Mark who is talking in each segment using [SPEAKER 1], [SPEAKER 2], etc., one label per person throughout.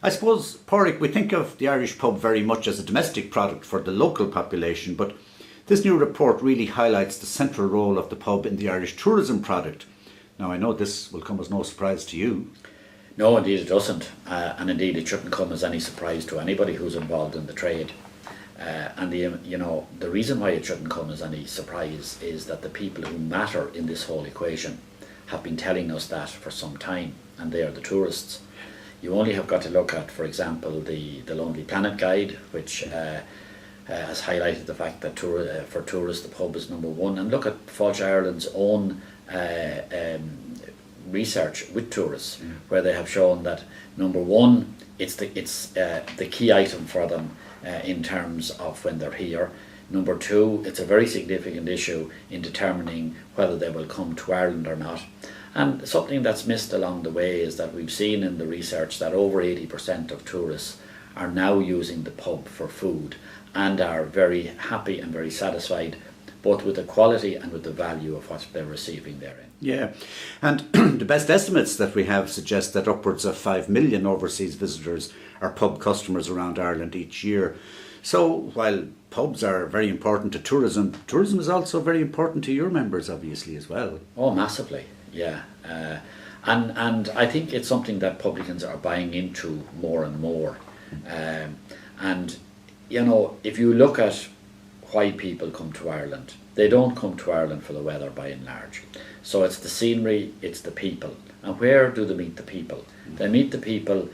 [SPEAKER 1] I suppose, Padraig, we think of the Irish pub very much as a domestic product for the local population, but this new report really highlights the central role of the pub in the Irish tourism product. Now, I know this will come as no surprise to you.
[SPEAKER 2] No, indeed it doesn't, and indeed it shouldn't come as any surprise to anybody who's involved in the trade. And the reason why it shouldn't come as any surprise is that the people who matter in this whole equation have been telling us that for some time, and they are the tourists. You only have got to look at, for example, the Lonely Planet Guide, which has highlighted the fact that for tourists the pub is number one, and look at Fáilte Ireland's own research with tourists, where they have shown that number one, it's the key item for them in terms of when they're here. Number two, it's a very significant issue in determining whether they will come to Ireland or not. And something that's missed along the way is that we've seen in the research that over 80% of tourists are now using the pub for food and are very happy and very satisfied both with the quality and with the value of what they're receiving therein.
[SPEAKER 1] Yeah, and the best estimates that we have suggest that upwards of 5 million overseas visitors are pub customers around Ireland each year. So while pubs are very important to tourism, tourism is also very important to your members, obviously, as well.
[SPEAKER 2] Oh, massively, yeah. And I think it's something that publicans are buying into more and more. And, you know, if you look at why people come to Ireland, they don't come to Ireland for the weather by and large. So it's the scenery, it's the people. And where do they meet the people? They meet the people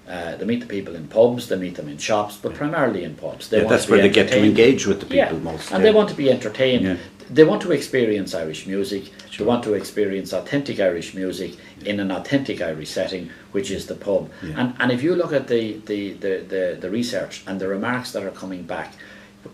[SPEAKER 2] in pubs, they meet them in shops, but primarily in pubs.
[SPEAKER 1] That's where they get to engage with the people most.
[SPEAKER 2] And they want to be entertained. They want to experience Irish music. They want to experience authentic Irish music in an authentic Irish setting, which is the pub. And if you look at the research and the remarks that are coming back,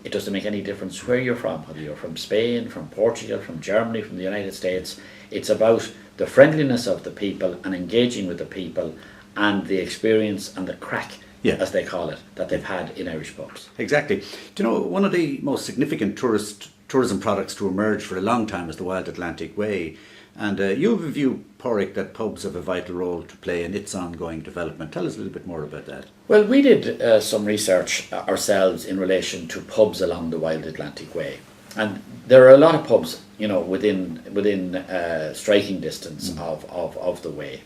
[SPEAKER 2] it doesn't make any difference where you're from, whether you're from Spain, from Portugal, from Germany, from the United States. It's about the friendliness of the people and engaging with the people and the experience and the crack, as they call it, that they've had in Irish pubs.
[SPEAKER 1] Exactly. Do you know, one of the most significant tourism products to emerge for a long time is the Wild Atlantic Way. And you have a view, Padraig, that pubs have a vital role to play in its ongoing development. Tell us a little bit more about that.
[SPEAKER 2] Well, we did some research ourselves in relation to pubs along the Wild Atlantic Way. And there are a lot of pubs, you know, within striking distance of the way.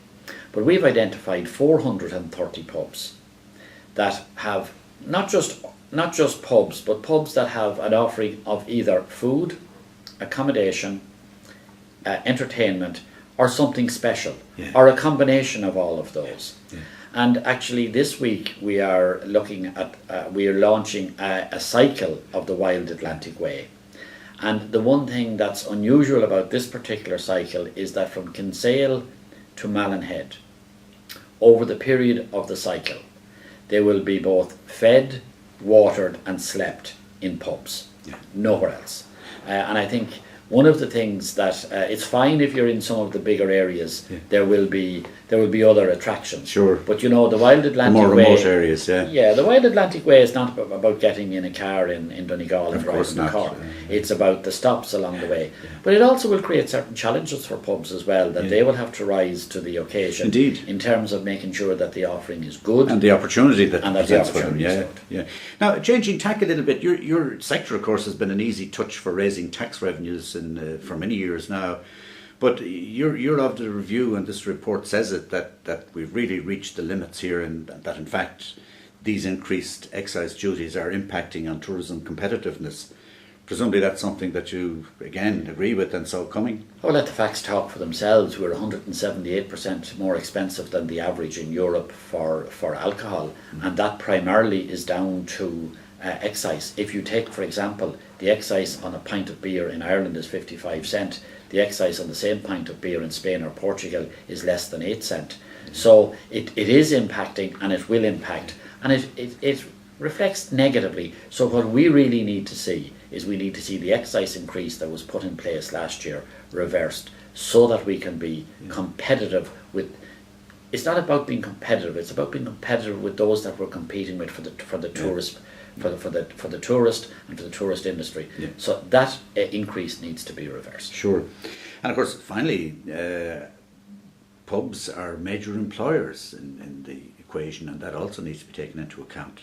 [SPEAKER 2] But we've identified 430 pubs that have not just pubs, but pubs that have an offering of either food, accommodation, entertainment, or something special, or a combination of all of those. And actually this week we are looking at, we are launching a cycle of the Wild Atlantic Way. And the one thing that's unusual about this particular cycle is that from Kinsale to Mallinhead, over the period of the cycle, they will be both fed, watered and slept in pubs, nowhere else. And I think one of the things that it's fine if you're in some of the bigger areas, there will be other attractions.
[SPEAKER 1] Sure.
[SPEAKER 2] But you know, the Wild Atlantic Way,
[SPEAKER 1] the more remote areas,
[SPEAKER 2] the Wild Atlantic Way is not about getting in a car in Donegal and driving the car. It's about the stops along the way. But it also will create certain challenges for pubs as well, that they will have to rise to the occasion.
[SPEAKER 1] Indeed.
[SPEAKER 2] In terms of making sure that the offering is good.
[SPEAKER 1] And the opportunity that
[SPEAKER 2] and
[SPEAKER 1] presents for them. Now, changing tack a little bit, your sector, of course, has been an easy touch for raising tax revenues for many years now. But you're of the review, and this report says it, that we've really reached the limits here, and that in fact these increased excise duties are impacting on tourism competitiveness. Presumably that's something that you, again, agree with and saw coming?
[SPEAKER 2] I'll let the facts talk for themselves. We're 178% more expensive than the average in Europe for alcohol, and that primarily is down to excise. If you take, for example, the excise on a pint of beer in Ireland is 55 cent, the excise on the same pint of beer in Spain or Portugal is less than 8 cent. So it is impacting, and it will impact, and it reflects negatively. So what we really need to see is we need to see the excise increase that was put in place last year reversed, so that we can be competitive with. It's not about being competitive, it's about being competitive with those that we're competing with for the tourist, for the tourist and for the tourist industry. So that increase needs to be reversed.
[SPEAKER 1] Sure. And of course, finally, pubs are major employers in the equation, and that also needs to be taken into account.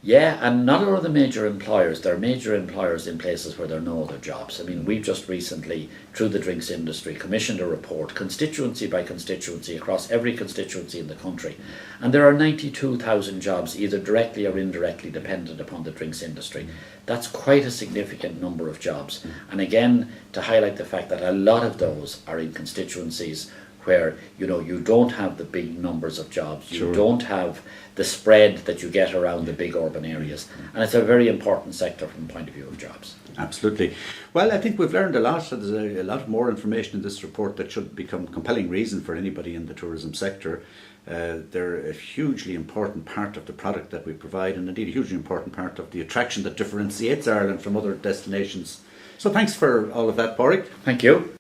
[SPEAKER 2] Yeah, and not all of the major employers. There are major employers in places where there are no other jobs. I mean, we've just recently, through the drinks industry, commissioned a report, constituency by constituency, across every constituency in the country. And there are 92,000 jobs, either directly or indirectly dependent upon the drinks industry. That's quite a significant number of jobs. And again, to highlight the fact that a lot of those are in constituencies where, you know, you don't have the big numbers of jobs, you don't have the spread that you get around the big urban areas, and it's a very important sector from the point of view of jobs.
[SPEAKER 1] Absolutely. Well, I think we've learned a lot. So there's a lot more information in this report that should become compelling reason for anybody in the tourism sector. They're a hugely important part of the product that we provide, and indeed a hugely important part of the attraction that differentiates Ireland from other destinations. So thanks for all of that, Padraig.
[SPEAKER 2] Thank you.